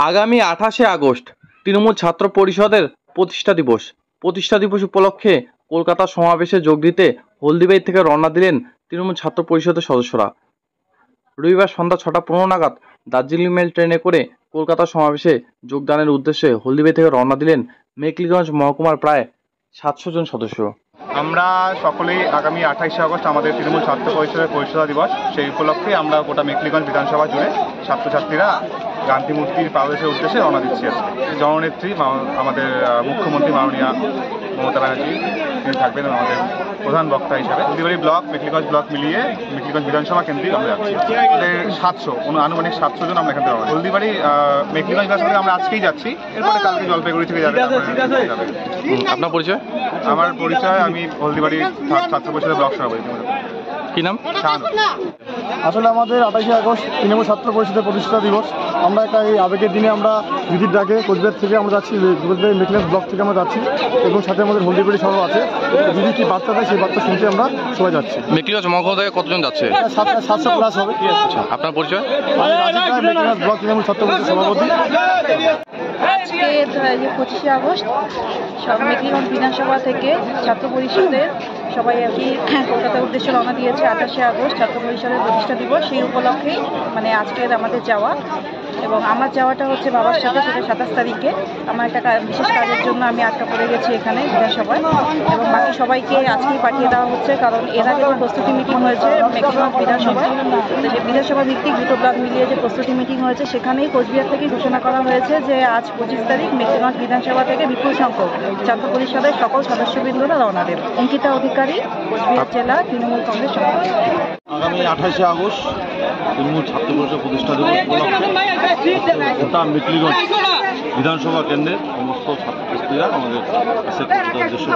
আগামী 28শে আগস্ট তৃণমূল ছাত্র পরিষদের প্রতিষ্ঠা দিবস উপলক্ষে কলকাতা সমাবেশে যোগ দিতে হলদিবাড়ি থেকে রওনা দিলেন তৃণমূল ছাত্র পরিষদের সদস্যরা। রবিবার সন্ধ্যা 6:15 নাগাদ দার্জিলিং মেল ট্রেনে করে কলকাতা সমাবেশে যোগদানের উদ্দেশ্যে হলদিবাড়ি থেকে রওনা দিলেন মেখলিগঞ্জ মহকুমার প্রায় 700 জন সদস্য। আমরা সকলেই আগামী 28শে আগস্ট আমাদের তৃণমূল ছাত্র পরিষদের প্রতিষ্ঠা দিবস, সেই উপলক্ষে আমরা গোটা মেখলিগঞ্জ বিধানসভা জুড়ে ছাত্রছাত্রীরা গান্ধী মূর্তির পাদদেশের উদ্দেশ্যে রওনা দিচ্ছি। জননেত্রী আমাদের মুখ্যমন্ত্রী মাননীয়া মমতা ব্যানার্জি তিনি থাকবেন আমাদের প্রধান বক্তা হিসাবে। হলদিবাড়ি ব্লক মেখলিগঞ্জ ব্লক মিলিয়ে মেখলিগঞ্জ বিধানসভা কেন্দ্রিক আমরা যাচ্ছি। আমাদের 700 আনুমানিক 700 জন আমরা এখান থেকে রওনা। হলদিবাড়ি মেখলিগঞ্জ বিধানসভা আমরা আজকেই যাচ্ছি, এরপরে কালকে জলপাইগুড়ি থেকে যাবে। আপনার পরিচয়? আমার পরিচয়, আমি হলদিবাড়ি ছাত্র পরিষদের ব্লক সভাপতি। কি নাম? আসলে আমাদের 28শে আগস্ট তৃণমূল ছাত্র পরিষদের প্রতিষ্ঠা দিবস। আমরা একটা এই আবেগের দিনে আমরা দিদির ডাকে কোচবিহার থেকে আমরা যাচ্ছি, কোচবিহার মেখলিগঞ্জ ব্লক থেকে আমরা যাচ্ছি এবং সাথে আমাদের হলদিবাড়ি সভা আছে। দিদি কি বার্তা দেয় সেই বার্তা শুনতে আমরা সবাই যাচ্ছি। মেখলিগঞ্জ মহকুমা থেকে কতজন যাচ্ছে? 700 প্লাস হবে। আপনার পরিচয়? আমি রাজীব রায়, মেখলিগঞ্জ ব্লক তৃণমূল ছাত্র পরিষদের সভাপতি। আজকে 25শে আগস্ট মেখলিগঞ্জ বিধানসভা থেকে ছাত্র পরিষদের সবাই আর কি কলকাতার উদ্দেশ্যে রওনা দিয়েছে। 28শে আগস্ট ছাত্র পরিষদের প্রতিষ্ঠা দিবস, সেই উপলক্ষেই মানে আজকের আমাদের যাওয়া। এবং আমার যাওয়াটা হচ্ছে বাবার সাথে, সেটা 27 তারিখে। আমার একটা বিশেষ কাজের জন্য আমি আটকা পড়ে গেছি এখানে বিধানসভায়, এবং বাকি সবাইকে আজকেই পাঠিয়ে দেওয়া হচ্ছে। কারণ এর আগে যে প্রস্তুতি মিটিং হয়েছে মেখলিগঞ্জ বিধানসভায়, সেই বিধানসভা ভিত্তিক দুটো ব্লক মিলিয়ে যে প্রস্তুতি মিটিং হয়েছে, সেখানেই কোচবিহার থেকে ঘোষণা করা হয়েছে যে আজ 25 তারিখ মেখলিগঞ্জ বিধানসভা থেকে বিপুল সংখ্যক ছাত্র পরিষদের সকল সদস্যবৃন্দরা রওনা দেবে। অঙ্কিতা অধিকারী, কোচবিহার জেলা তৃণমূল কংগ্রেস সভাপতি। আগামী 28শে আগস্ট তৃণমূল ছাত্র পরিষদ প্রতিষ্ঠা দিবস উপলক্ষে গোটা মেখলিগঞ্জ বিধানসভা কেন্দ্রের সমস্ত ছাত্রছাত্রীরা আমাদের উদ্দেশ্য